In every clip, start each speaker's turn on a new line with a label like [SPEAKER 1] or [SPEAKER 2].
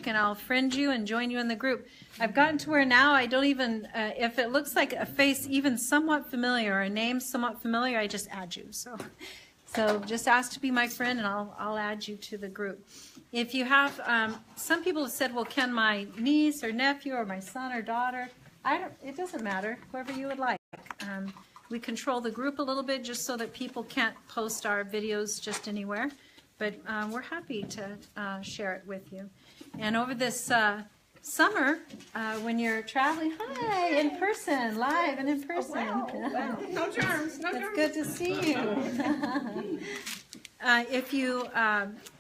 [SPEAKER 1] and I'll friend you and join you in the group. I've gotten to where now I don't even, if it looks like a face even somewhat familiar or a name somewhat familiar, I just add you. So just ask to be my friend and I'll add you to the group. If you have, some people have said, well, can my niece or nephew or my son or daughter, it doesn't matter, whoever you would like. We control the group a little bit just so that people can't post our videos just anywhere. But we're happy to share it with you. And over this summer, when you're traveling, hi, in person, live and in person.
[SPEAKER 2] Oh, wow. No germs, no germs.
[SPEAKER 1] It's good to see you. If you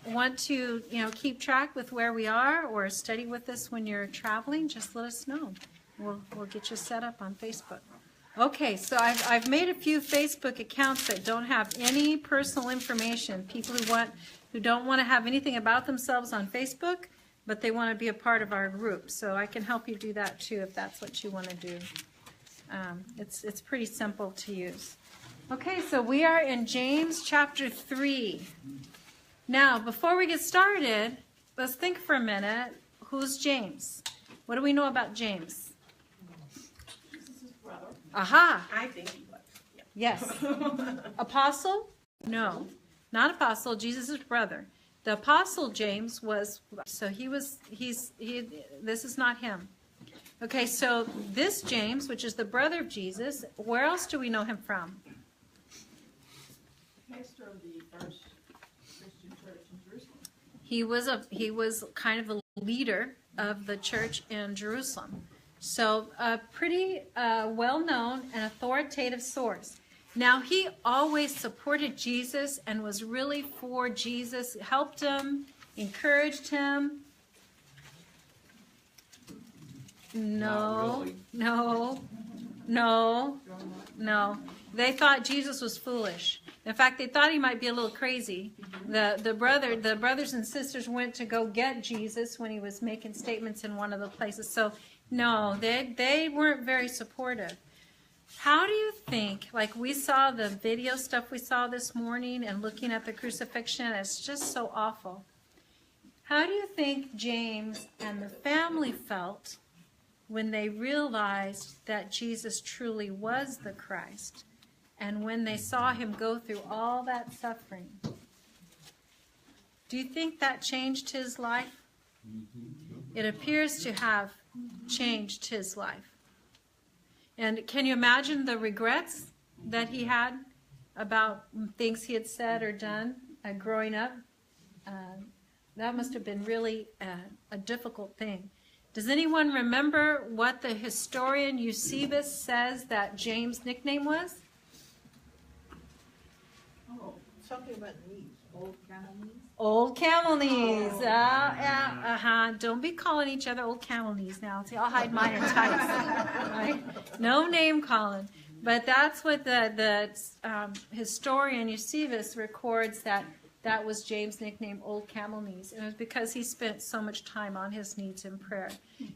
[SPEAKER 1] want to, keep track with where we are or study with us when you're traveling, just let us know. We'll get you set up on Facebook. Okay, so I've made a few Facebook accounts that don't have any personal information. People who don't want to have anything about themselves on Facebook, but they want to be a part of our group. So I can help you do that too if that's what you want to do. It's pretty simple to use. Okay, so we are in James chapter 3. Now, before we get started, let's think for a minute. Who's James? What do we know about James? Aha!
[SPEAKER 2] I think he was.
[SPEAKER 1] Yes. Apostle? No, not apostle. Jesus' brother. The apostle James was. So this is not him. Okay, so this James, which is the brother of Jesus, where else do we know him from?
[SPEAKER 2] Pastor of the first Christian church in Jerusalem.
[SPEAKER 1] He was kind of a leader of the church in Jerusalem. So a pretty well-known and authoritative source. Now, he always supported Jesus and was really for Jesus, helped him, encouraged him. No. They thought Jesus was foolish. In fact, they thought he might be a little crazy. The brothers and sisters went to go get Jesus when he was making statements in one of the places. So no, they weren't very supportive. How do you think, like we saw the video stuff we saw this morning and looking at the crucifixion, it's just so awful. How do you think James and the family felt when they realized that Jesus truly was the Christ and when they saw him go through all that suffering? Do you think that changed his life? It appears to have changed his life. And can you imagine the regrets that he had about things he had said or done growing up? That must have been really a difficult thing. Does anyone remember what the historian Eusebius says that James' nickname was?
[SPEAKER 2] Oh, something about knees. Old camel knees.
[SPEAKER 1] Old camel knees. Don't be calling each other old camel knees now. See, I'll hide mine in tights. Right? No name calling. But that's what the historian Eusebius records, that was James' nickname, Old Camel Knees. And it was because he spent so much time on his knees in prayer.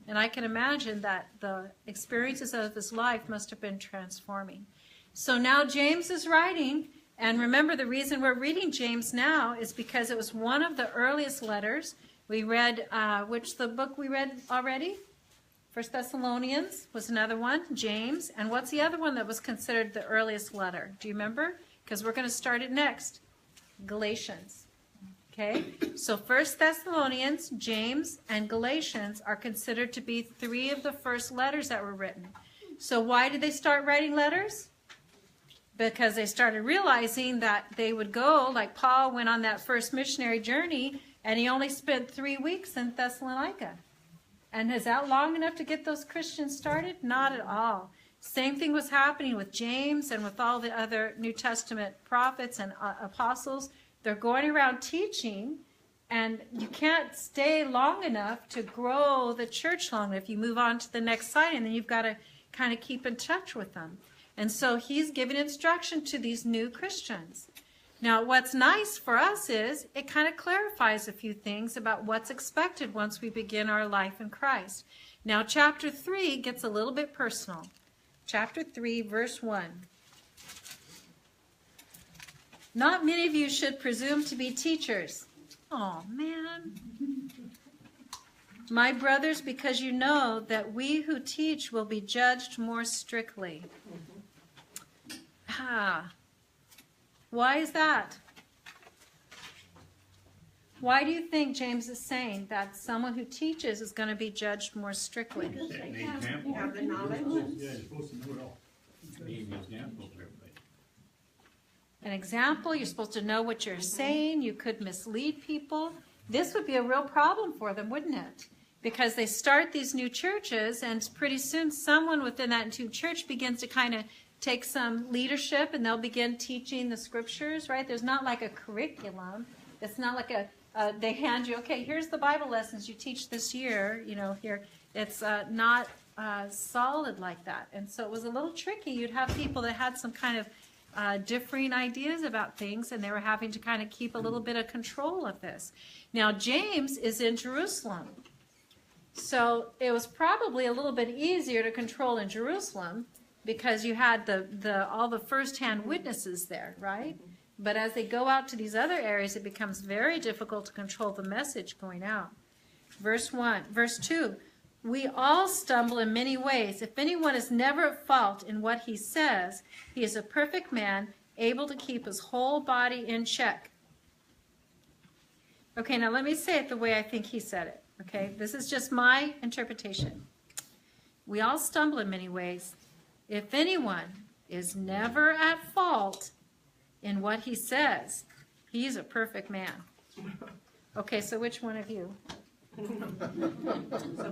[SPEAKER 1] And I can imagine that the experiences of his life must have been transforming. So now James is writing. And remember, the reason we're reading James now is because it was one of the earliest letters. We read, the book we read already? 1 Thessalonians was another one, James. And what's the other one that was considered the earliest letter? Do you remember? Because we're going to start it next. Galatians. Okay? So 1 Thessalonians, James, and Galatians are considered to be three of the first letters that were written. So why did they start writing letters? Because they started realizing that they would go, like Paul went on that first missionary journey, and he only spent 3 weeks in Thessalonica. And is that long enough to get those Christians started? Not at all. Same thing was happening with James and with all the other New Testament prophets and apostles. They're going around teaching, and you can't stay long enough to grow the church long enough. You move on to the next site, and then you've got to kind of keep in touch with them. And so he's giving instruction to these new Christians. Now, what's nice for us is it kind of clarifies a few things about what's expected once we begin our life in Christ. Now, chapter 3 gets a little bit personal. Chapter 3, verse 1. Not many of you should presume to be teachers. Oh, man. My brothers, because you know that we who teach will be judged more strictly. Why is that? Why do you think James is saying that someone who teaches is going to be judged more strictly?
[SPEAKER 2] Because they
[SPEAKER 3] An
[SPEAKER 2] have,
[SPEAKER 3] example.
[SPEAKER 2] have the knowledge.
[SPEAKER 4] Yeah, you're supposed to know it all.
[SPEAKER 3] Be an example for everybody.
[SPEAKER 1] An example, you're supposed to know what you're saying. You could mislead people. This would be a real problem for them, wouldn't it? Because they start these new churches, and pretty soon someone within that new church begins to kind of take some leadership, and they'll begin teaching the scriptures, right? There's not like a curriculum. It's not like they hand you, okay, here's the Bible lessons you teach this year, here. It's not solid like that. And so it was a little tricky. You'd have people that had some kind of differing ideas about things, and they were having to kind of keep a little bit of control of this. Now, James is in Jerusalem. So it was probably a little bit easier to control in Jerusalem because you had all the first-hand witnesses there, right? But as they go out to these other areas, it becomes very difficult to control the message going out. Verse 2, we all stumble in many ways. If anyone is never at fault in what he says, he is a perfect man, able to keep his whole body in check. Okay, now let me say it the way I think he said it. Okay, this is just my interpretation. We all stumble in many ways. If anyone is never at fault in what he says, he's a perfect man. Okay, so which one of you?
[SPEAKER 2] So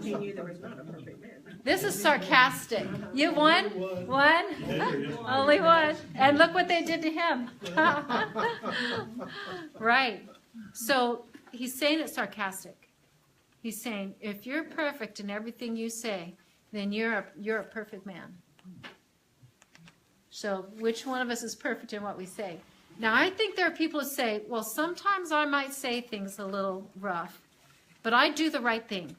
[SPEAKER 2] he knew there was not a perfect man.
[SPEAKER 1] This is sarcastic. You won? One? Only one. And look what they did to him. Right. So he's saying it's sarcastic. He's saying, if you're perfect in everything you say, then you're a perfect man. So which one of us is perfect in what we say? Now, I think there are people who say, well, sometimes I might say things a little rough, but I do the right thing.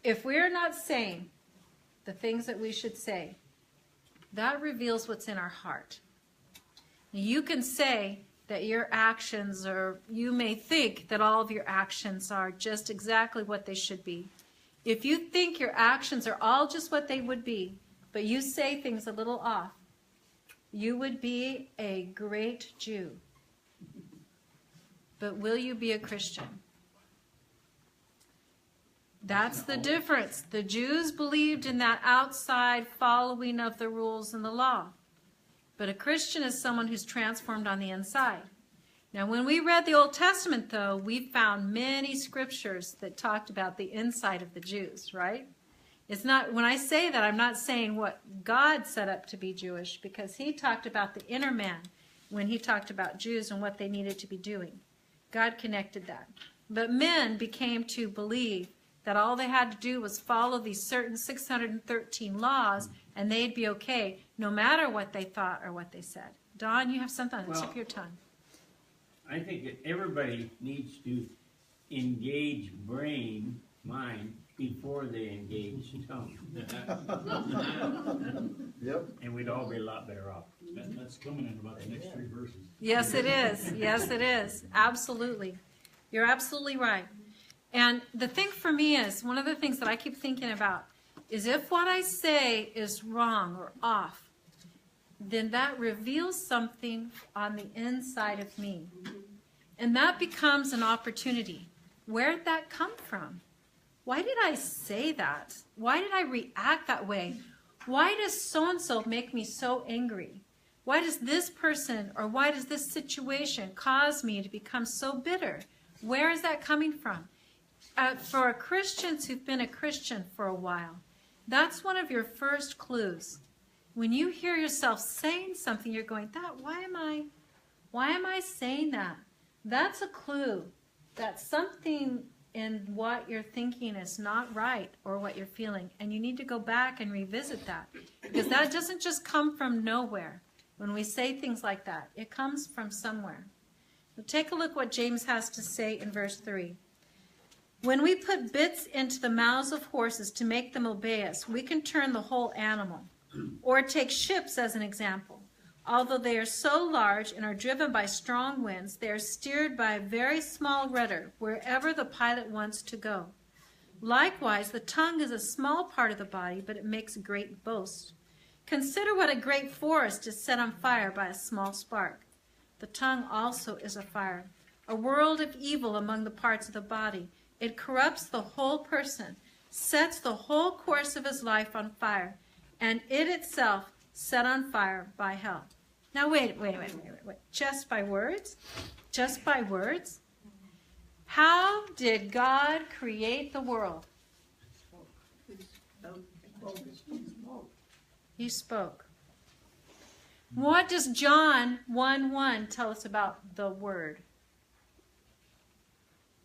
[SPEAKER 1] If we're not saying the things that we should say, that reveals what's in our heart. You can say that your actions, or you may think that all of your actions are just exactly what they should be. If you think your actions are all just what they would be, but you say things a little off, you would be a great Jew. But will you be a Christian? That's the difference. The Jews believed in that outside following of the rules and the law. But a Christian is someone who's transformed on the inside. Now, when we read the Old Testament, though, we found many scriptures that talked about the inside of the Jews, right? It's not, when I say that, I'm not saying what God set up to be Jewish, because he talked about the inner man when he talked about Jews and what they needed to be doing. God connected that. But men became to believe that all they had to do was follow these certain 613 laws, and they'd be okay, no matter what they thought or what they said. Don, you have something on the tip of your tongue.
[SPEAKER 3] I think that everybody needs to engage mind, before they engage tongue.
[SPEAKER 4] Yep.
[SPEAKER 3] And we'd all be a lot better off.
[SPEAKER 4] That's coming in about the next 3 verses.
[SPEAKER 1] Yes, it is. Yes, it is. Absolutely. You're absolutely right. And the thing for me is, one of the things that I keep thinking about is if what I say is wrong or off, then that reveals something on the inside of me. And that becomes an opportunity. Where did that come from? Why did I say that? Why did I react that way? Why does so-and-so make me so angry? Why does this person or why does this situation cause me to become so bitter? Where is that coming from? For Christians who've been a Christian for a while, that's one of your first clues. When you hear yourself saying something, you're going, why am I saying that? That's a clue that something in what you're thinking is not right or what you're feeling. And you need to go back and revisit that. Because that doesn't just come from nowhere. When we say things like that, it comes from somewhere. So take a look what James has to say in verse 3. When we put bits into the mouths of horses to make them obey us, we can turn the whole animal. Or take ships as an example. Although they are so large and are driven by strong winds, they are steered by a very small rudder wherever the pilot wants to go. Likewise, the tongue is a small part of the body, but it makes a great boast. Consider what a great forest is set on fire by a small spark. The tongue also is a fire, a world of evil among the parts of the body. It corrupts the whole person, sets the whole course of his life on fire, and it itself set on fire by hell. Now wait. Just by words? Just by words? How did God create the world? He spoke. What does John 1:1 tell us about the Word?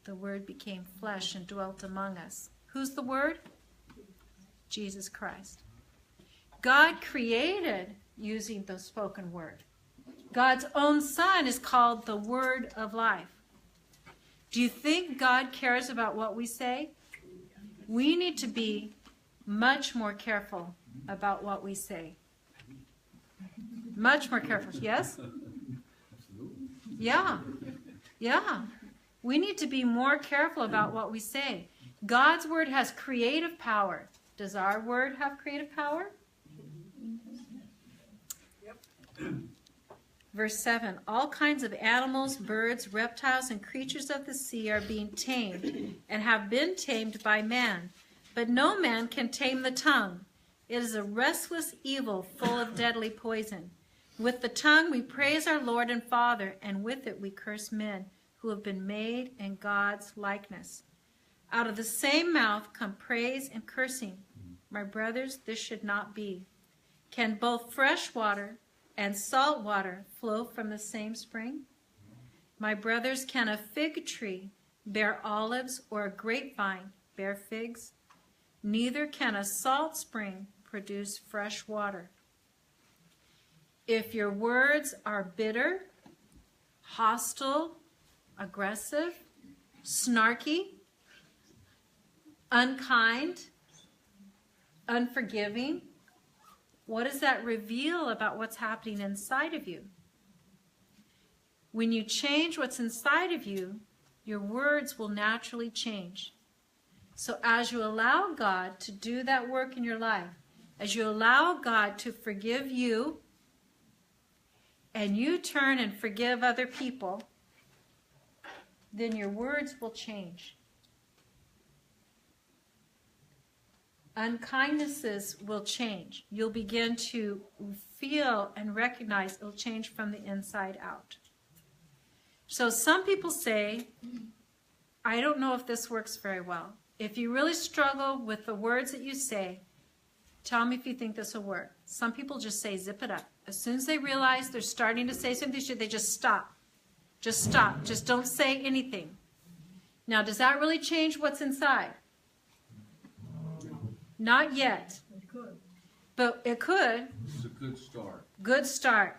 [SPEAKER 1] The Word became flesh and dwelt among us. Who's the Word? Jesus Christ. God created using the spoken word. God's own Son is called the Word of Life. Do you think God cares about what we say? We need to be much more careful about what we say. Much more careful. Yes? Yeah. We need to be more careful about what we say. God's word has creative power. Does our word have creative power? Verse 7, all kinds of animals, birds, reptiles, and creatures of the sea are being tamed and have been tamed by man. But no man can tame the tongue. It is a restless evil full of deadly poison. With the tongue we praise our Lord and Father, and with it we curse men who have been made in God's likeness. Out of the same mouth come praise and cursing. My brothers, this should not be. Can both fresh water and salt water flow from the same spring? My brothers, can a fig tree bear olives or a grapevine bear figs? Neither can a salt spring produce fresh water. If your words are bitter, hostile, aggressive, snarky, unkind, unforgiving, what does that reveal about what's happening inside of you? When you change what's inside of you, your words will naturally change. So as you allow God to do that work in your life, as you allow God to forgive you, and you turn and forgive other people, then your words will change. Unkindnesses will change. You'll begin to feel and recognize it'll change from the inside out. So some people say, I don't know if this works very well. If you really struggle with the words that you say, tell me if you think this will work. Some people just say, zip it up. As soon as they realize they're starting to say something, they just stop. Just stop. Just don't say anything. Now, does that really change what's inside? Not yet.
[SPEAKER 2] It could.
[SPEAKER 1] But it could.
[SPEAKER 5] It's a good start.
[SPEAKER 1] Good start.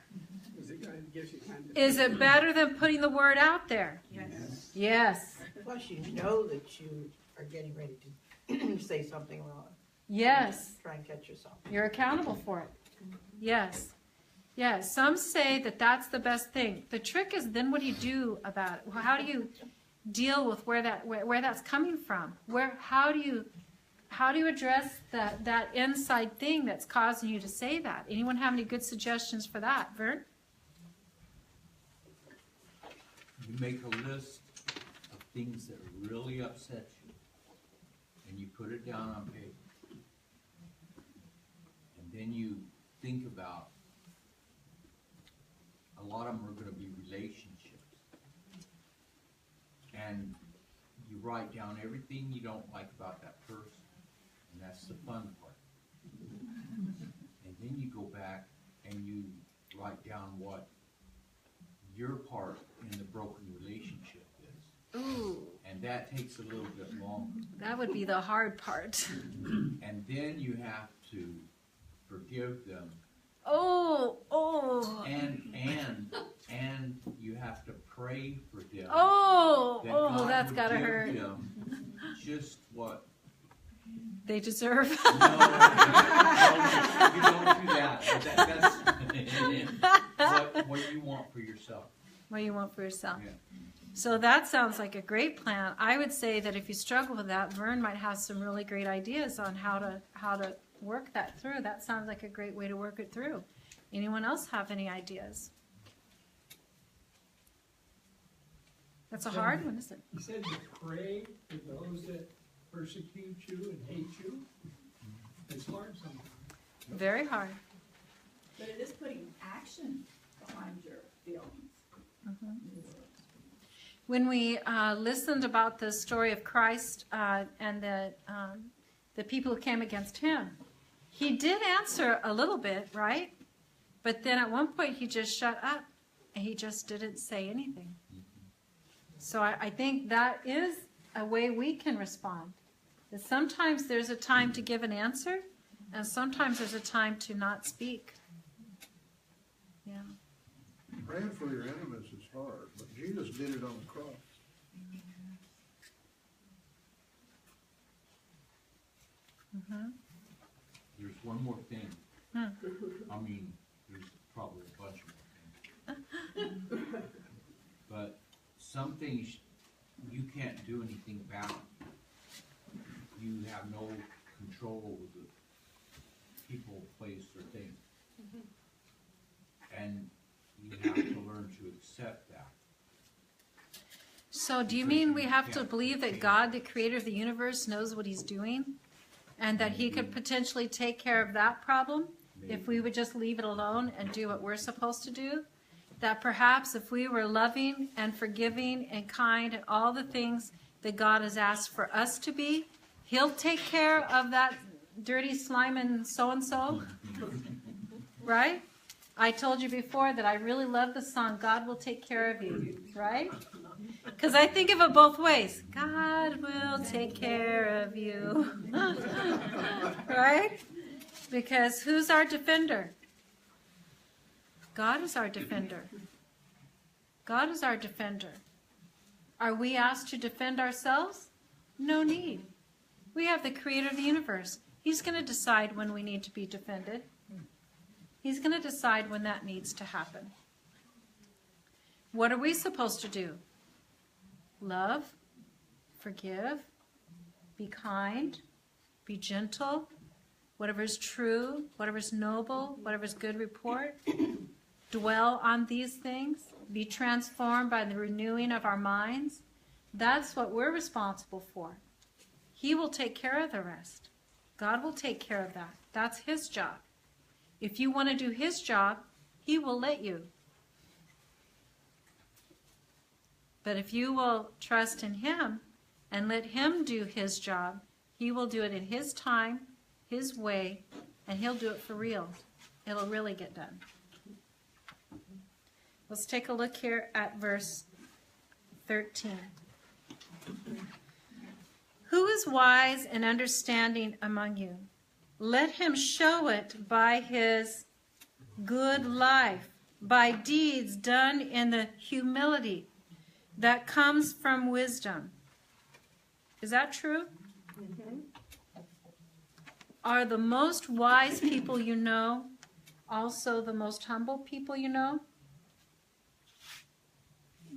[SPEAKER 1] Is it better than putting the word out there?
[SPEAKER 2] Yes.
[SPEAKER 1] Yes.
[SPEAKER 6] Plus, you know that you are getting ready to say something wrong.
[SPEAKER 1] Yes.
[SPEAKER 6] Try and catch yourself.
[SPEAKER 1] You're accountable for it. Yes. Yes. Some say that that's the best thing. The trick is then what do you do about it? How do you deal with where that's coming from? How do you address that inside thing that's causing you to say that? Anyone have any good suggestions for that? Vern?
[SPEAKER 5] You make a list of things that really upset you, and you put it down on paper. And then you think about, a lot of them are going to be relationships. And you write down everything you don't like about that person. And that's the fun part. And then you go back and you write down what your part in the broken relationship is.
[SPEAKER 1] Ooh,
[SPEAKER 5] And that takes a little bit longer.
[SPEAKER 1] that would be the hard part.
[SPEAKER 5] And then you have to forgive them.
[SPEAKER 1] Oh.
[SPEAKER 5] And you have to pray for them.
[SPEAKER 1] Oh,
[SPEAKER 5] that God
[SPEAKER 1] that's
[SPEAKER 5] would
[SPEAKER 1] gotta
[SPEAKER 5] give
[SPEAKER 1] hurt.
[SPEAKER 5] them just what
[SPEAKER 1] they deserve.
[SPEAKER 5] No, you don't do that. That's what you want for yourself.
[SPEAKER 1] What you want for yourself.
[SPEAKER 5] Yeah.
[SPEAKER 1] So that sounds like a great plan. I would say that if you struggle with that, Vern might have some really great ideas on how to work that through. That sounds like a great way to work it through. Anyone else have any ideas? That's a hard one, isn't it?
[SPEAKER 2] He said to pray for those that persecute you and hate you. It's hard sometimes.
[SPEAKER 1] Very hard.
[SPEAKER 7] But it is putting action behind your feelings.
[SPEAKER 1] When we listened about the story of Christ and the people who came against him, he did answer a little bit, right? But then at one point he just shut up and he just didn't say anything. So I think that is a way we can respond. That sometimes there's a time to give an answer, and sometimes there's a time to not speak. Yeah.
[SPEAKER 8] Praying for your enemies is hard, but Jesus did it on the cross.
[SPEAKER 5] There's one more thing.
[SPEAKER 1] Hmm.
[SPEAKER 5] I mean, there's probably a bunch more things. But some things you can't do anything about. You have no control over the people, place, or thing. And you have to learn to accept that.
[SPEAKER 1] So do you mean we have to believe that God, the creator of the universe, knows what he's doing? And that he could potentially take care of that problem if we would just leave it alone and do what we're supposed to do? That perhaps if we were loving and forgiving and kind and all the things that God has asked for us to be, he'll take care of that dirty slime and so-and-so? Right? I told you before that I really love the song, God Will Take Care of You, right? Because I think of it both ways. God will take care of you. Right? Because who's our defender? God is our defender. God is our defender. Are we asked to defend ourselves? No need. We have the creator of the universe. He's going to decide when we need to be defended. He's going to decide when that needs to happen. What are we supposed to do? Love, forgive, be kind, be gentle, whatever is true, whatever is noble, whatever is good report. Dwell on these things. Be transformed by the renewing of our minds. That's what we're responsible for. He will take care of the rest. God will take care of that. That's his job. If you want to do his job, he will let you. But if you will trust in him and let him do his job, he will do it in his time, his way, and he'll do it for real. It'll really get done. Let's take a look here at verse 13. Who is wise and understanding among you? Let him show it by his good life, by deeds done in the humility that comes from wisdom. Is that true? Mm-hmm. Are the most wise people you know also the most humble people you know?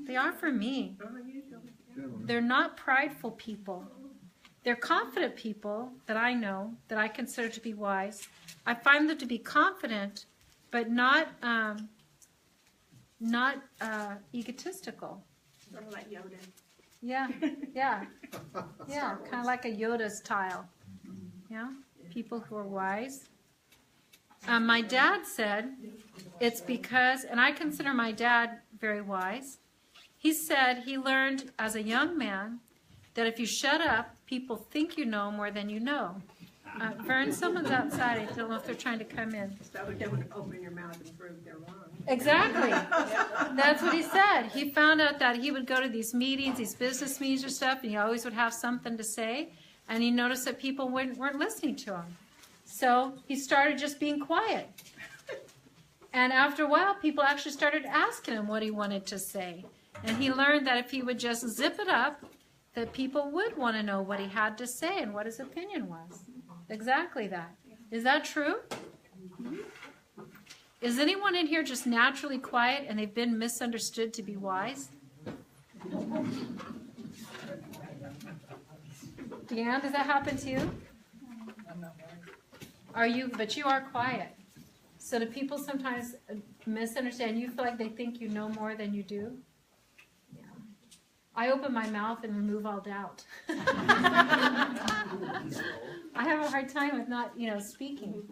[SPEAKER 1] They are for me. They're not prideful people. They're confident people that I know, that I consider to be wise. I find them to be confident, but not egotistical.
[SPEAKER 6] Sort of like Yoda.
[SPEAKER 1] Yeah, yeah, yeah, kind of like a Yoda style. Yeah, people who are wise. My dad said it's because, and I consider my dad very wise. He said he learned as a young man that if you shut up, people think you know more than you know. Vern, someone's outside. I don't know if they're trying to come in.
[SPEAKER 6] So don't open your mouth and prove they're wrong.
[SPEAKER 1] Exactly. That's what he said. He found out that he would go to these meetings, these business meetings or stuff, and he always would have something to say. And he noticed that people weren't listening to him. So he started just being quiet. And after a while, people actually started asking him what he wanted to say. And he learned that if he would just zip it up, that people would want to know what he had to say and what his opinion was. Exactly that. Is that true? Is anyone in here just naturally quiet and they've been misunderstood to be wise? Deanne, does that happen to you? But you are quiet. So do people sometimes misunderstand? You feel like they think you know more than you do? Yeah. I open my mouth and remove all doubt. I have a hard time with not, speaking.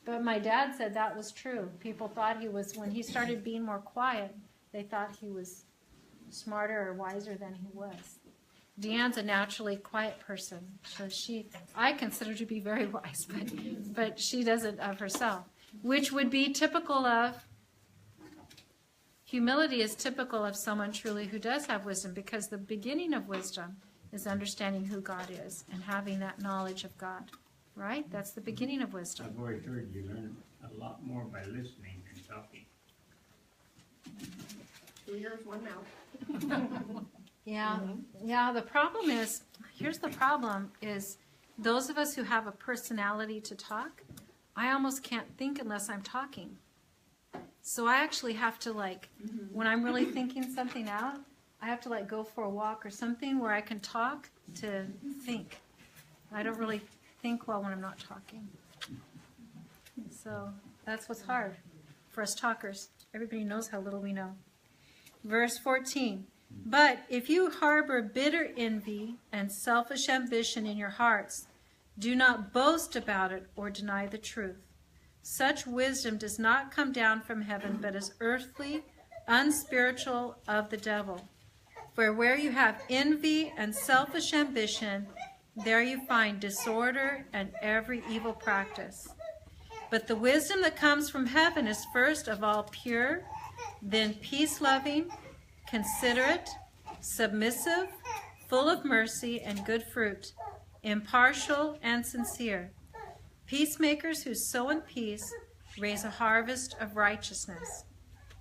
[SPEAKER 1] But my dad said that was true. People thought he was, when he started being more quiet, they thought he was smarter or wiser than he was. Deanne's a naturally quiet person. So I consider her to be very wise, but she doesn't of herself. Which would be typical of, humility is typical of someone truly who does have wisdom, because the beginning of wisdom is understanding who God is and having that knowledge of God. Right? That's the beginning of wisdom.
[SPEAKER 3] I've always heard you learn a lot more by listening than talking.
[SPEAKER 7] 2 ears, 1 mouth.
[SPEAKER 1] Yeah. Yeah, the problem is, here's the problem, is those of us who have a personality to talk, I almost can't think unless I'm talking. So I actually have to when I'm really thinking something out, I have to go for a walk or something where I can talk to think. I don't really think well when I'm not talking. So that's what's hard for us talkers. Everybody knows how little we know. Verse 14. But if you harbor bitter envy and selfish ambition in your hearts, do not boast about it or deny the truth. Such wisdom does not come down from heaven, but is earthly, unspiritual, of the devil. For where you have envy and selfish ambition, there you find disorder and every evil practice. But the wisdom that comes from heaven is first of all pure, then peace-loving, considerate, submissive, full of mercy and good fruit, impartial and sincere. Peacemakers who sow in peace raise a harvest of righteousness.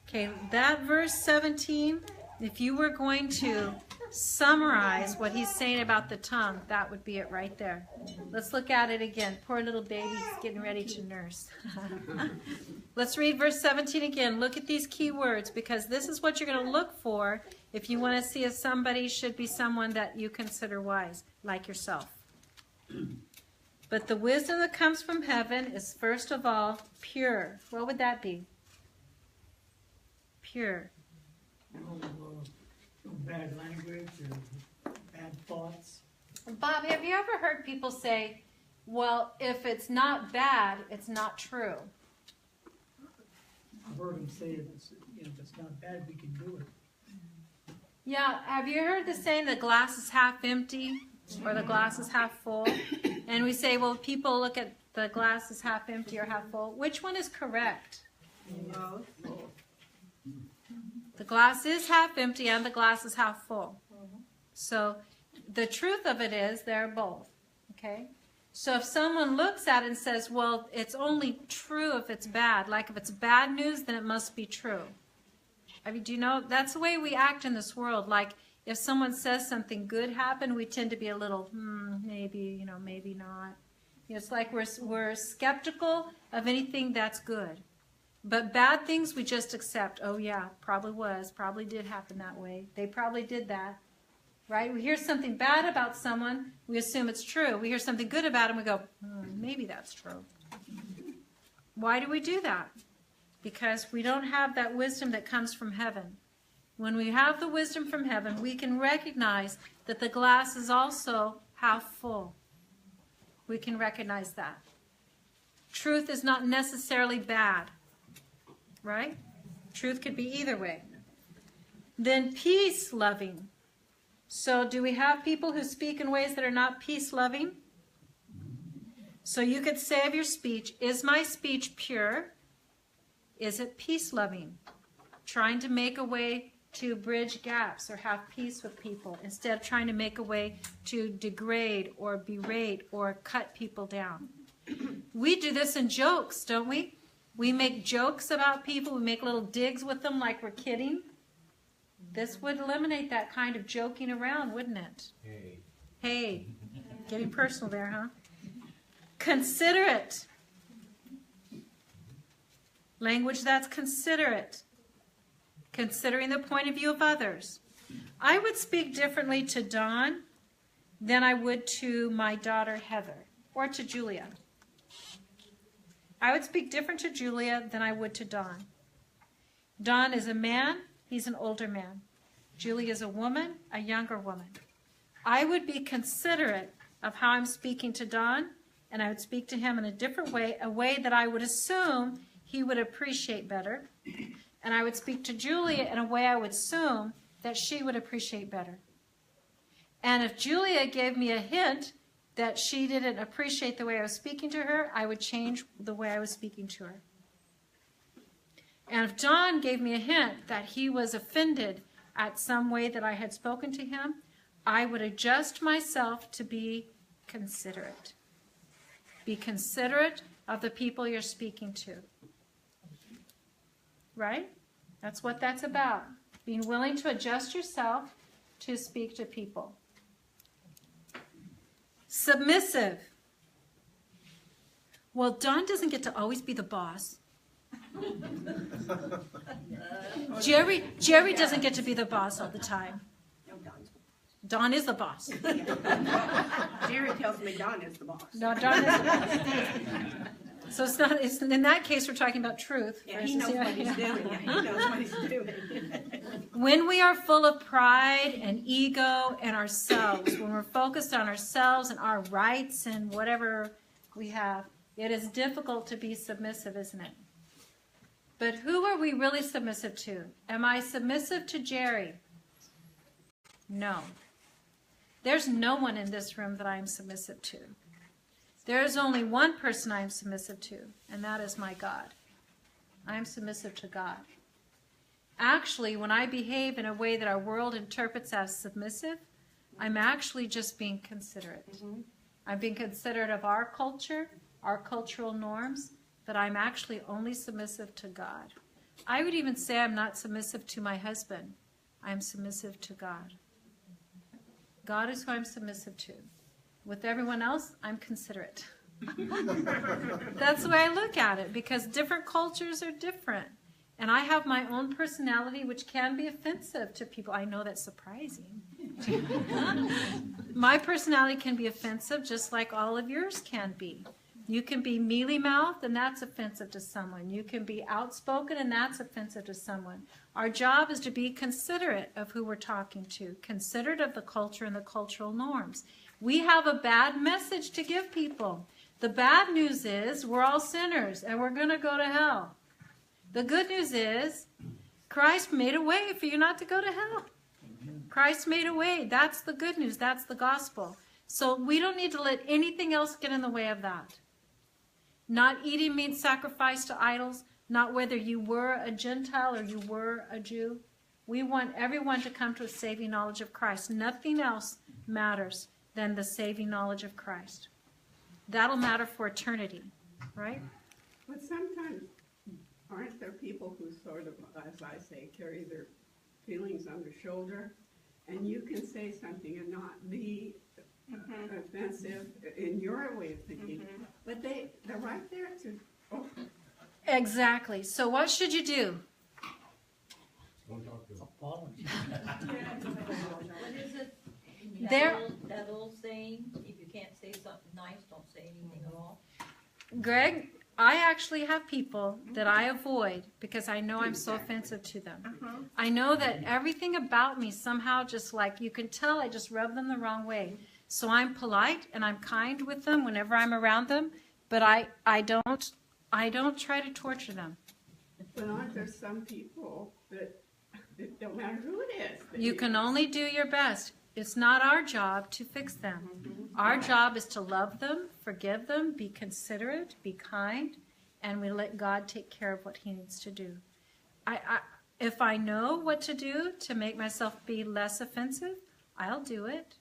[SPEAKER 1] Okay, that verse 17, if you were going to summarize what he's saying about the tongue, that would be it right there. Let's look at it again. Poor little baby's getting ready to nurse. Let's read verse 17 again. Look at these key words, because this is what you're going to look for if you want to see if somebody should be someone that you consider wise, like yourself. But the wisdom that comes from heaven is first of all pure. What would that be? Pure.
[SPEAKER 2] No bad language or bad thoughts.
[SPEAKER 1] Bob, have you ever heard people say, well, if it's not bad, it's not true?
[SPEAKER 2] I've heard them say if it's not bad, we can do it.
[SPEAKER 1] Yeah, have you heard the saying the glass is half empty or the glass is half full? And we say, well, people look at the glass is half empty or half full. Which one is correct?
[SPEAKER 6] Both.
[SPEAKER 1] The glass is half empty and the glass is half full. So the truth of it is they're both. Okay? So if someone looks at it and says, well, it's only true if it's bad, like if it's bad news, then it must be true. I mean, do you know, that's the way we act in this world. Like if someone says something good happened, we tend to be a little, maybe, maybe not. It's like we're skeptical of anything that's good. But bad things we just accept. Oh yeah, probably did happen that way. They probably did that. Right? We hear something bad about someone, we assume it's true. We hear something good about them, we go, maybe that's true. Why do we do that? Because we don't have that wisdom that comes from heaven. When we have the wisdom from heaven, we can recognize that the glass is also half full. We can recognize that. Truth is not necessarily bad. Right? Truth could be either way. Then peace-loving. So do we have people who speak in ways that are not peace-loving? So you could say of your speech, is my speech pure? Is it peace-loving? Trying to make a way to bridge gaps or have peace with people instead of trying to make a way to degrade or berate or cut people down. We do this in jokes, don't we? We make jokes about people. We make little digs with them like we're kidding. This would eliminate that kind of joking around, wouldn't it?
[SPEAKER 5] Hey,
[SPEAKER 1] Hey, getting personal there, huh? Considerate. Language that's considerate. Considering the point of view of others. I would speak differently to Dawn than I would to my daughter Heather or to Julia. I would speak different to Julia than I would to Dawn. Dawn is a man, he's an older man. Julia is a woman, a younger woman. I would be considerate of how I'm speaking to Dawn, and I would speak to him in a different way, a way that I would assume he would appreciate better. And I would speak to Julia in a way I would assume that she would appreciate better. And if Julia gave me a hint that she didn't appreciate the way I was speaking to her, I would change the way I was speaking to her. And if John gave me a hint that he was offended at some way that I had spoken to him, I would adjust myself to be considerate. Be considerate of the people you're speaking to. Right? That's what that's about. Being willing to adjust yourself to speak to people. Submissive. Well, Dawn doesn't get to always be the boss. Jerry doesn't get to be the boss all the time.
[SPEAKER 6] No, Don's.
[SPEAKER 1] Dawn is the boss.
[SPEAKER 6] Jerry tells me Don is the boss.
[SPEAKER 1] No, Dawn is the boss. So it's not. It's, in that case, we're talking about truth.
[SPEAKER 6] Yeah, he knows what he's doing. Yeah, he knows what he's doing.
[SPEAKER 1] When we are full of pride and ego and ourselves, when we're focused on ourselves and our rights and whatever we have, it is difficult to be submissive, isn't it? But who are we really submissive to? Am I submissive to Jerry? No. There's no one in this room that I am submissive to. There is only one person I am submissive to, and that is my God. I am submissive to God. Actually, when I behave in a way that our world interprets as submissive, I'm actually just being considerate. Mm-hmm. I'm being considerate of our culture, our cultural norms, but I'm actually only submissive to God. I would even say I'm not submissive to my husband. I'm submissive to God. God is who I'm submissive to. With everyone else, I'm considerate. That's the way I look at it, because different cultures are different. And I have my own personality, which can be offensive to people. I know that's surprising. My personality can be offensive, just like all of yours can be. You can be mealy-mouthed, and that's offensive to someone. You can be outspoken, and that's offensive to someone. Our job is to be considerate of who we're talking to, considerate of the culture and the cultural norms. We have a bad message to give people. The bad news is we're all sinners, and we're going to go to hell. The good news is Christ made a way for you not to go to hell. Christ made a way. That's the good news. That's the gospel. So we don't need to let anything else get in the way of that. Not eating meat sacrificed to idols, not whether you were a Gentile or you were a Jew. We want everyone to come to a saving knowledge of Christ. Nothing else matters than the saving knowledge of Christ. That'll matter for eternity, right?
[SPEAKER 9] But sometimes, aren't there people who sort of, as I say, carry their feelings on their shoulder, and you can say something and not be offensive in your way of thinking, but they're right there to, oh.
[SPEAKER 1] Exactly. So what should you do?
[SPEAKER 4] Don't talk to them.
[SPEAKER 10] What is it?
[SPEAKER 1] There-
[SPEAKER 10] That old saying, if you can't say something nice, don't say anything at all.
[SPEAKER 1] Greg, I actually have people that I avoid because I know I'm so offensive to them. I know that everything about me somehow just like, you can tell I just rub them the wrong way. So I'm polite and I'm kind with them whenever I'm around them, but I don't try to torture them.
[SPEAKER 9] But aren't there some people that it don't matter who it is? that
[SPEAKER 1] You can only do your best. It's not our job to fix them. Our job is to love them, forgive them, be considerate, be kind, and we let God take care of what he needs to do. If I know what to do to make myself be less offensive, I'll do it.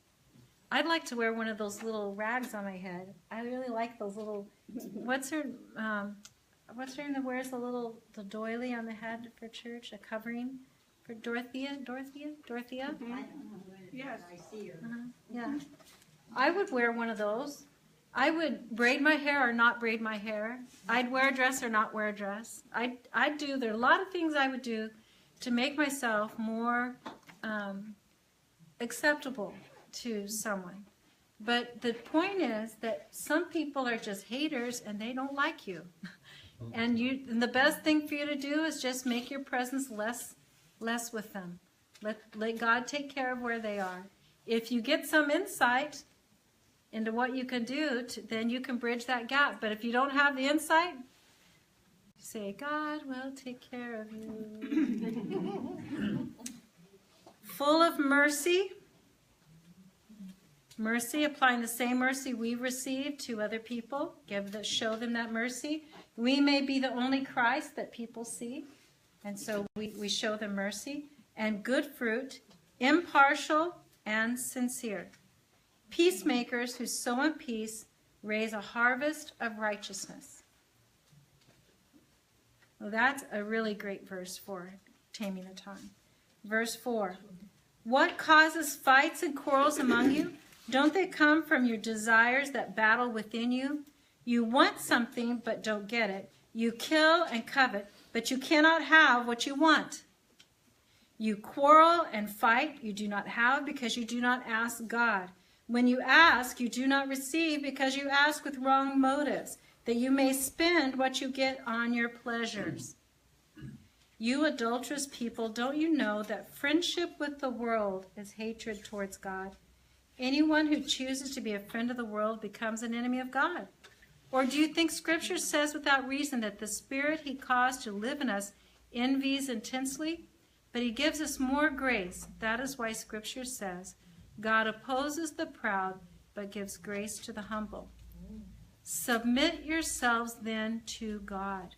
[SPEAKER 1] I'd like to wear one of those little rags on my head. I really like those little, what's her name that wears the doily on the head for church, a covering? For Dorothea?
[SPEAKER 9] Yes.
[SPEAKER 1] Yeah. I would wear one of those. I would braid my hair or not braid my hair. I'd wear a dress or not wear a dress. There are a lot of things I would do to make myself more acceptable to someone. But the point is that some people are just haters and they don't like you. And the best thing for you to do is just make your presence less with them. Let God take care of where they are. If you get some insight into what you can do, then you can bridge that gap. But if you don't have the insight, say, God will take care of you. Full of mercy. Mercy, applying the same mercy we received to other people. Show them that mercy. We may be the only Christ that people see. And so we show them mercy. And good fruit, impartial and sincere. Peacemakers who sow in peace raise a harvest of righteousness. Well, that's a really great verse for taming the tongue. Verse 4. What causes fights and quarrels among you? Don't they come from your desires that battle within you? You want something but don't get it. You kill and covet, but you cannot have what you want. You quarrel and fight you do not have because you do not ask God. When you ask, you do not receive because you ask with wrong motives, that you may spend what you get on your pleasures. You adulterous people, don't you know that friendship with the world is hatred towards God? Anyone who chooses to be a friend of the world becomes an enemy of God. Or do you think Scripture says without reason that the Spirit He caused to live in us envies intensely? But He gives us more grace. That is why Scripture says, God opposes the proud, but gives grace to the humble. Submit yourselves then to God.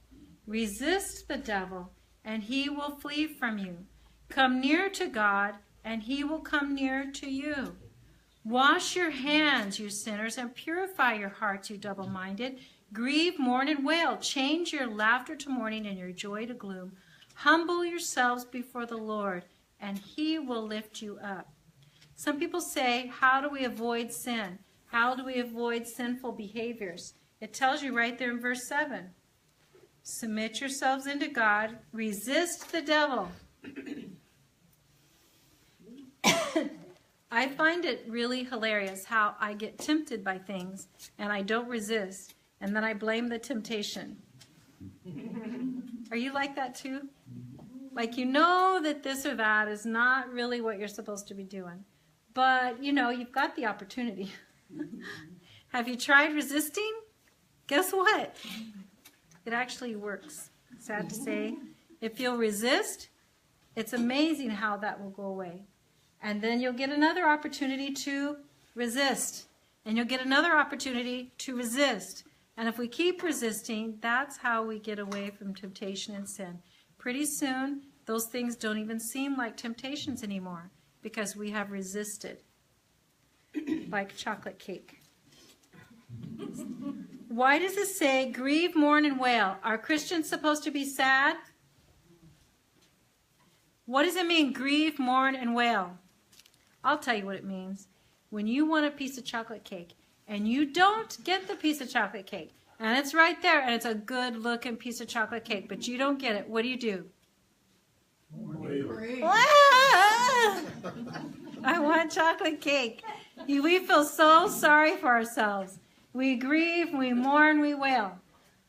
[SPEAKER 1] Resist the devil, and he will flee from you. Come near to God, and he will come near to you. Wash your hands, you sinners, and purify your hearts, you double-minded. Grieve, mourn, and wail. Change your laughter to mourning and your joy to gloom. Humble yourselves before the Lord, and he will lift you up. Some people say, how do we avoid sin? How do we avoid sinful behaviors? It tells you right there in verse 7. Submit yourselves unto God. Resist the devil. I find it really hilarious how I get tempted by things and I don't resist, and then I blame the temptation. Are you like that too? Like you know that this or that is not really what you're supposed to be doing. But, you've got the opportunity. Have you tried resisting? Guess what? It actually works. Sad to say. If you'll resist, it's amazing how that will go away. And then you'll get another opportunity to resist. And you'll get another opportunity to resist. And if we keep resisting, that's how we get away from temptation and sin. Pretty soon, those things don't even seem like temptations anymore because we have resisted. Like chocolate cake. Why does it say, grieve, mourn, and wail? Are Christians supposed to be sad? What does it mean, grieve, mourn, and wail? I'll tell you what it means. When you want a piece of chocolate cake, and you don't get the piece of chocolate cake, and it's right there, and it's a good-looking piece of chocolate cake, but you don't get it, what do? I want chocolate cake. We feel so sorry for ourselves. We grieve, we mourn, we wail.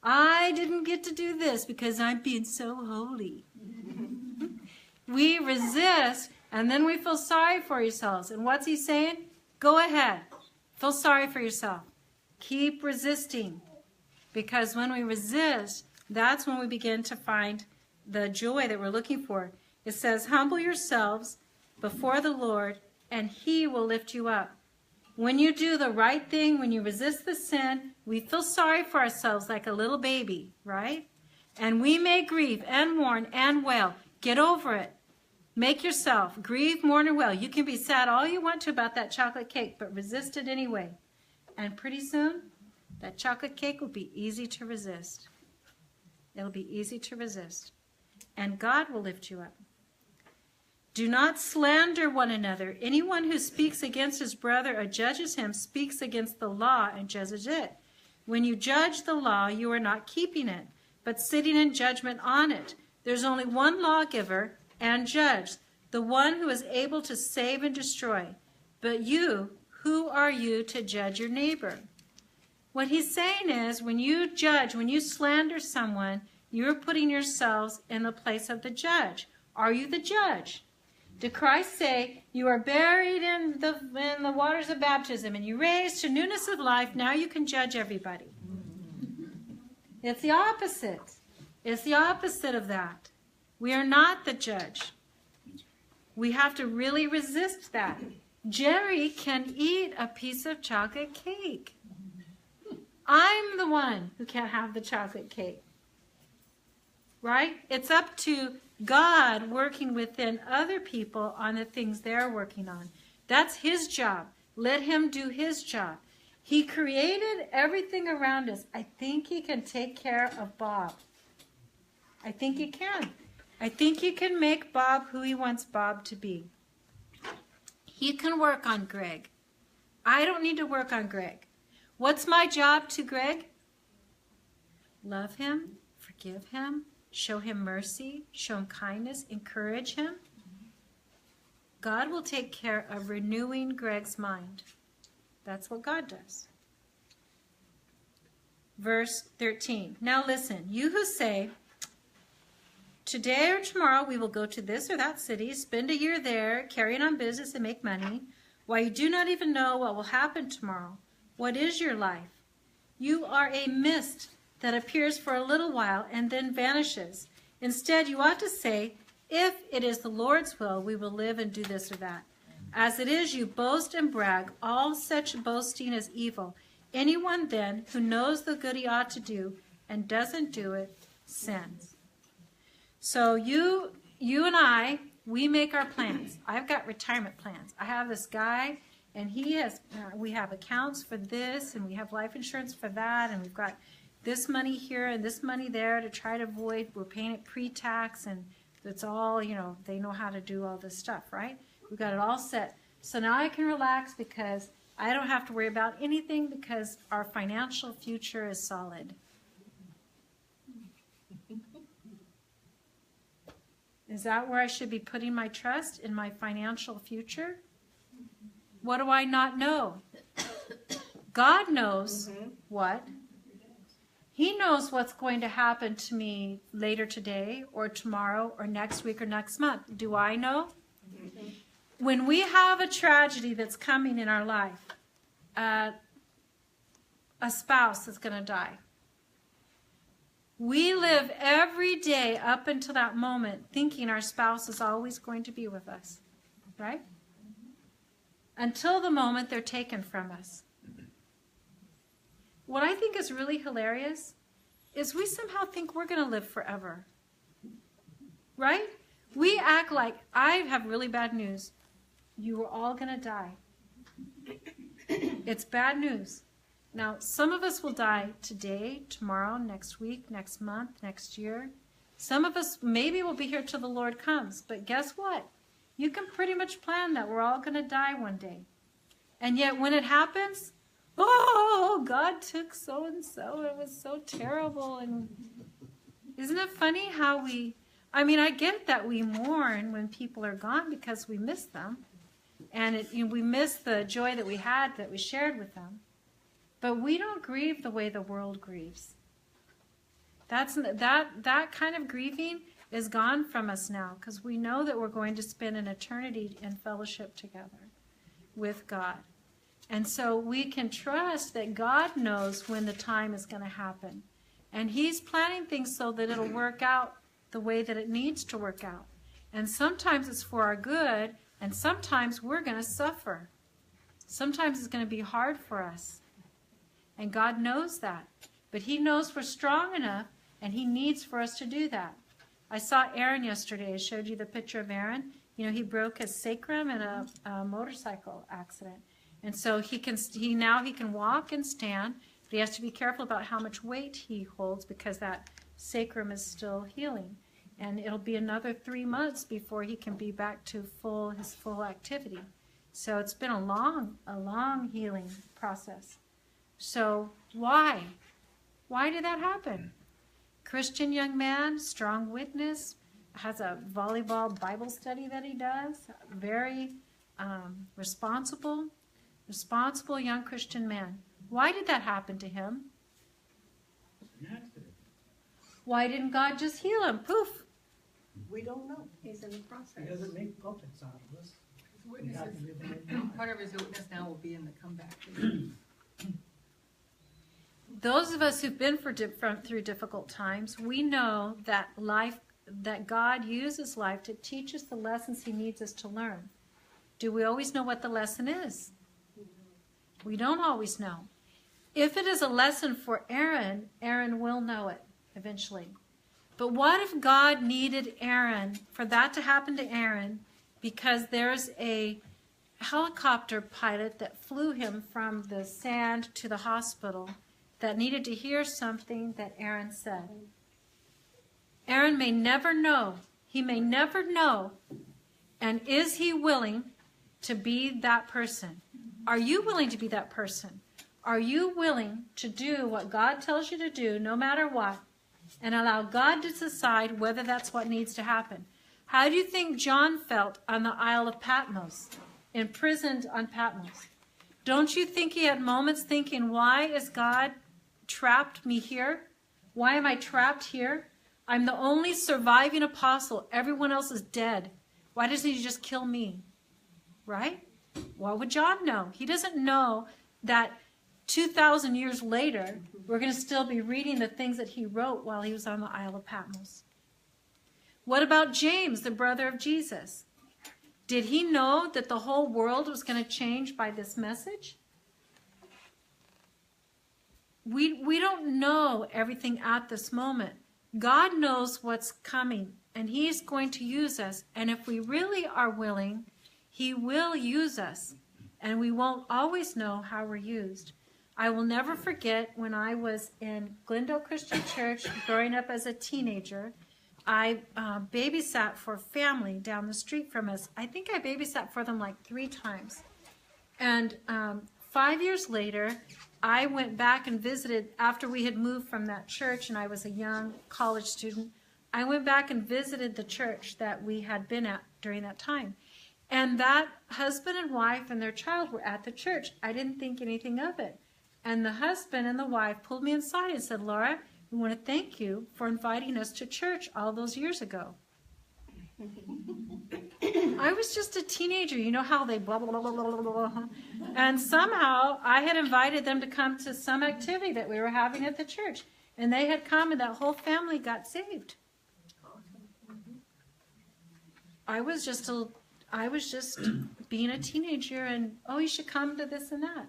[SPEAKER 1] I didn't get to do this because I'm being so holy. We resist, and then we feel sorry for ourselves. And what's he saying? Go ahead. Feel sorry for yourself. Keep resisting. Because when we resist, that's when we begin to find the joy that we're looking for. It says, humble yourselves before the Lord, and he will lift you up. When you do the right thing, when you resist the sin, we feel sorry for ourselves like a little baby, right? And we may grieve and mourn and wail. Get over it. Make yourself grieve, mourn, and wail. You can be sad all you want to about that chocolate cake, but resist it anyway. And pretty soon, that chocolate cake will be easy to resist. It'll be easy to resist. And God will lift you up. Do not slander one another. Anyone who speaks against his brother or judges him speaks against the law and judges it. When you judge the law, you are not keeping it, but sitting in judgment on it. There's only one lawgiver and judge, the one who is able to save and destroy. But you, who are you to judge your neighbor? What he's saying is, when you judge, when you slander someone, you're putting yourselves in the place of the judge. Are you the judge? Did Christ say, you are buried in the waters of baptism and you raised to newness of life, now you can judge everybody? It's the opposite. It's the opposite of that. We are not the judge. We have to really resist that. Jerry can eat a piece of chocolate cake. I'm the one who can't have the chocolate cake. Right? It's up to God working within other people on the things they're working on. That's his job. Let him do his job. He created everything around us. I think he can take care of Bob. I think he can. I think he can make Bob who he wants Bob to be. He can work on Greg. I don't need to work on Greg. What's my job to Greg? Love him, forgive him, show him mercy, show him kindness, encourage him. God will take care of renewing Greg's mind. That's what God does. Verse 13. Now listen, you who say, today or tomorrow we will go to this or that city, spend a year there, carrying on business and make money, while you do not even know what will happen tomorrow. What is your life? You are a mist that appears for a little while and then vanishes. Instead, you ought to say, if it is the Lord's will, we will live and do this or that. As it is, you boast and brag. All such boasting is evil. Anyone then who knows the good he ought to do and doesn't do it sins. So you and I, we make our plans. I've got retirement plans. I have this guy, and he has. We have accounts for this, and we have life insurance for that, and we've got this money here and this money there to try to avoid. We're paying it pre-tax, and it's all, they know how to do all this stuff, right? We've got it all set. So now I can relax because I don't have to worry about anything because our financial future is solid. Is that where I should be putting my trust, in my financial future? What do I not know? God knows what. He knows what's going to happen to me later today or tomorrow or next week or next month. Do I know? When we have a tragedy that's coming in our life, a spouse is going to die. We live every day up until that moment thinking our spouse is always going to be with us, right? Until the moment they're taken from us. What I think is really hilarious is we somehow think we're going to live forever, right? We act like, I have really bad news. You are all going to die. It's bad news. Now, some of us will die today, tomorrow, next week, next month, next year. Some of us maybe will be here till the Lord comes. But guess what? You can pretty much plan that we're all going to die one day. And yet when it happens, oh, God took so-and-so. It was so terrible. And isn't it funny how I get that we mourn when people are gone because we miss them. And we miss the joy that we had, that we shared with them. But we don't grieve the way the world grieves. That kind of grieving is gone from us now because we know that we're going to spend an eternity in fellowship together with God. And so we can trust that God knows when the time is going to happen. And He's planning things so that it'll work out the way that it needs to work out. And sometimes it's for our good, and sometimes we're going to suffer. Sometimes it's going to be hard for us. And God knows that. But He knows we're strong enough, and He needs for us to do that. I saw Aaron yesterday. I showed you the picture of Aaron. He broke his sacrum in a motorcycle accident. And so he can walk and stand, but he has to be careful about how much weight he holds because that sacrum is still healing. And it'll be another 3 months before he can be back to his full activity. So it's been a long healing process. So why? Why did that happen? Christian young man, strong witness, has a volleyball Bible study that he does, very responsible young Christian man. Why did that happen to him?
[SPEAKER 3] An accident.
[SPEAKER 1] Why didn't God just heal him? Poof.
[SPEAKER 6] We don't know.
[SPEAKER 9] He's in the process.
[SPEAKER 2] He doesn't make puppets out of us. We have to live in it now.
[SPEAKER 11] Part of his witness now will be in the comeback.
[SPEAKER 1] Those of us who've been through difficult times, we know that God uses life to teach us the lessons he needs us to learn. Do we always know what the lesson is? We don't always know. If it is a lesson for Aaron, Aaron will know it eventually. But what if God needed Aaron, for that to happen to Aaron, because there's a helicopter pilot that flew him from the sand to the hospital that needed to hear something that Aaron said. Aaron may never know. He may never know. And is he willing to be that person? Are you willing to be that person? Are you willing to do what God tells you to do, no matter what, and allow God to decide whether that's what needs to happen? How do you think John felt on the Isle of Patmos, imprisoned on Patmos? Don't you think he had moments thinking, why is God trapped me here? Why am I trapped here? I'm the only surviving apostle. Everyone else is dead. Why doesn't he just kill me? Right? What would John know? He doesn't know that 2,000 years later, we're going to still be reading the things that he wrote while he was on the Isle of Patmos. What about James, the brother of Jesus? Did he know that the whole world was going to change by this message? We don't know everything at this moment. God knows what's coming, and he's going to use us. And if we really are willing, he will use us. And we won't always know how we're used. I will never forget when I was in Glendale Christian Church growing up as a teenager. I babysat for a family down the street from us. I think I babysat for them like 3 times. And 5 years later, I went back and visited after we had moved from that church and I was a young college student. I went back and visited the church that we had been at during that time. And that husband and wife and their child were at the church. I didn't think anything of it. And the husband and the wife pulled me inside and said, Laura, we want to thank you for inviting us to church all those years ago. I was just a teenager. You know how they blah, blah, blah, blah, blah, blah, blah. And somehow I had invited them to come to some activity that we were having at the church. And they had come and that whole family got saved. I was just being a teenager and, oh, you should come to this and that.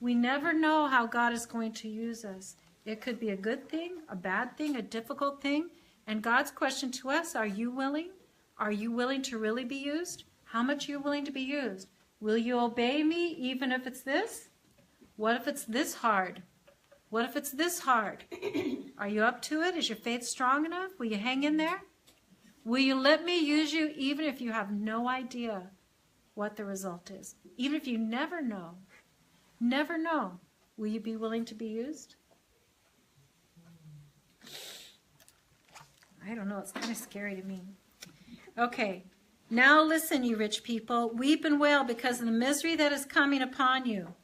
[SPEAKER 1] We never know how God is going to use us. It could be a good thing, a bad thing, a difficult thing. And God's question to us, are you willing? Are you willing to really be used? How much are you willing to be used? Will you obey me even if it's this? What if it's this hard? What if it's this hard? Are you up to it? Is your faith strong enough? Will you hang in there? Will you let me use you even if you have no idea what the result is? Even if you never know? Never know. Will you be willing to be used? I don't know. It's kind of scary to me. Okay. Now listen, you rich people. Weep and wail because of the misery that is coming upon you.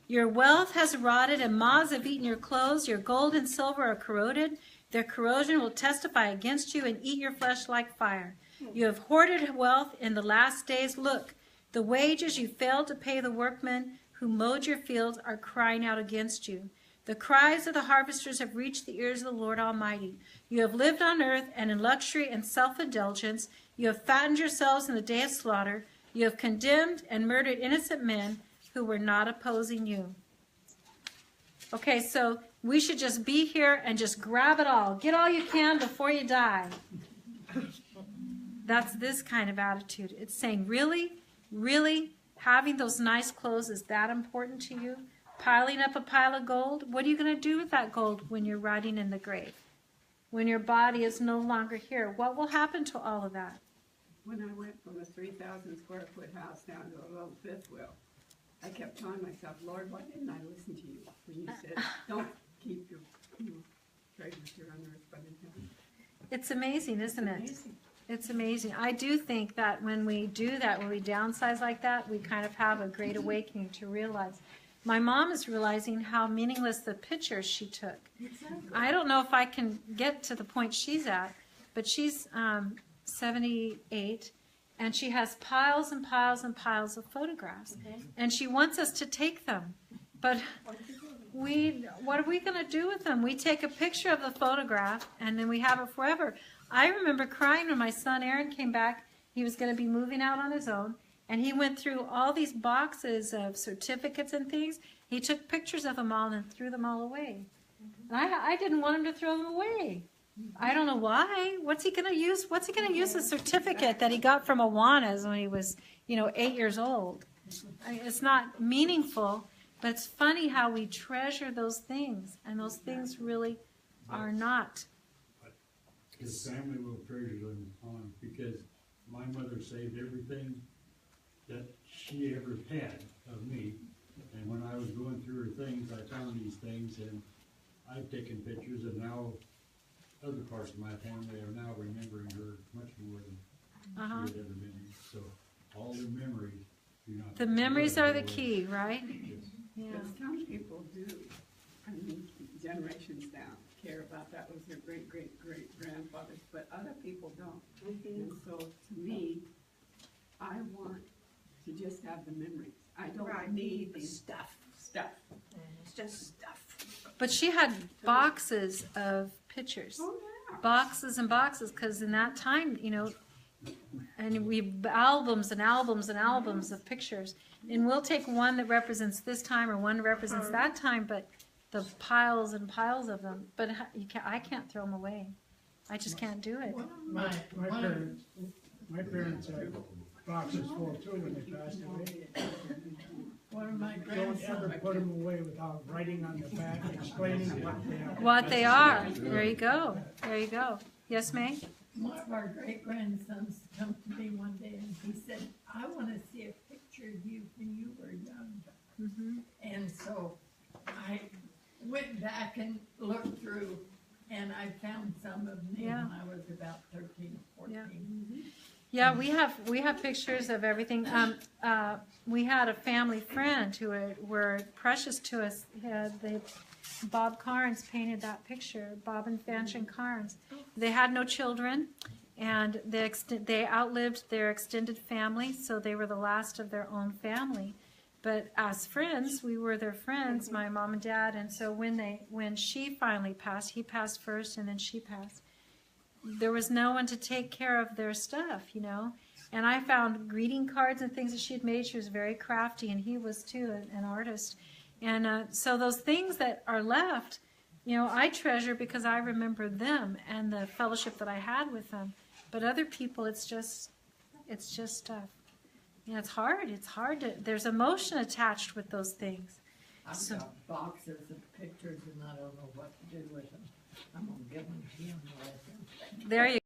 [SPEAKER 1] Your wealth has rotted and moths have eaten your clothes. Your gold and silver are corroded. Their corrosion will testify against you and eat your flesh like fire. You have hoarded wealth in the last days. Look, the wages you failed to pay the workmen who mowed your fields are crying out against you. The cries of the harvesters have reached the ears of the Lord Almighty. You have lived on earth and in luxury and self-indulgence. You have fattened yourselves in the day of slaughter. You have condemned and murdered innocent men who were not opposing you. Okay, so we should just be here and just grab it all. Get all you can before you die. That's this kind of attitude. It's saying, really, really, having those nice clothes is that important to you? Piling up a pile of gold? What are you going to do with that gold when you're rotting in the grave? when your body is no longer here? What will happen to all of that?
[SPEAKER 9] When I went from a 3,000 square foot house down to a little fifth wheel, I kept telling myself, Lord, why didn't I listen to you when you said, don't keep your treasures here on earth, but in heaven?
[SPEAKER 1] It's amazing, isn't it?
[SPEAKER 9] Amazing.
[SPEAKER 1] It's amazing. I do think that when we do that, when we downsize like that, we kind of have a great awakening to realize. My mom is realizing how meaningless the pictures she took. I don't know if I can get to the point she's at, but she's 78, and she has piles and piles and piles of photographs, and she wants us to take them. But what are we going to do with them? We take a picture of the photograph, and then we have it forever. I remember crying when my son Aaron came back. He was going to be moving out on his own, and he went through all these boxes of certificates and things. He took pictures of them all and threw them all away. And I didn't want him to throw them away. I don't know why. What's he going to use? What's he going to use a certificate that he got from Awanas when he was, 8 years old? It's not meaningful, but it's funny how we treasure those things, and those things really are not.
[SPEAKER 4] His family will treasure them on, because my mother saved everything that she ever had of me. And when I was going through her things, I found these things, and I've taken pictures, and now other parts of my family are now remembering her much more than she had ever been. So all the memories do not.
[SPEAKER 1] The memories are the key, right?
[SPEAKER 4] Yes.
[SPEAKER 1] Yeah.
[SPEAKER 9] But some people do, I mean, generations down, care about that was their great-great-great-grandfathers, but other people don't. And so, to me, I want to just have the memories. I don't need the stuff.
[SPEAKER 6] It's just stuff.
[SPEAKER 1] But she had boxes of pictures.
[SPEAKER 9] Oh, yeah.
[SPEAKER 1] Boxes and boxes, because in that time, and we albums and albums and albums of pictures. And we'll take one that represents this time or one that represents that time, but the piles and piles of them. But I can't throw them away. I just can't do it.
[SPEAKER 2] My parents had boxes full too when they passed away.
[SPEAKER 7] One of my
[SPEAKER 2] Don't ever put them away without writing on the back explaining what they are.
[SPEAKER 1] What they are. There you go. There you go. Yes, May?
[SPEAKER 7] One of our great-grandsons come to me one day and he said, I want to see a picture of you when you were young.
[SPEAKER 1] Mm-hmm.
[SPEAKER 7] And so I went back and looked through, and I found some of me
[SPEAKER 1] Yeah.
[SPEAKER 7] when I was about 13, 14.
[SPEAKER 1] Yeah, we have pictures of everything. We had a family friend who were precious to us. Bob Carnes painted that picture. Bob and Fanchon Carnes. They had no children, and they outlived their extended family, so they were the last of their own family. But as friends, we were their friends, my mom and dad. And so when she finally passed, he passed first, and then she passed. There was no one to take care of their stuff, And I found greeting cards and things that she had made. She was very crafty, and he was too, an artist. And so those things that are left, I treasure because I remember them and the fellowship that I had with them. But other people, it's just stuff. It's hard. It's hard to. There's emotion attached with those things.
[SPEAKER 7] I've got boxes of pictures, and I don't know what to do with them. I'm going to give them to him.
[SPEAKER 1] There you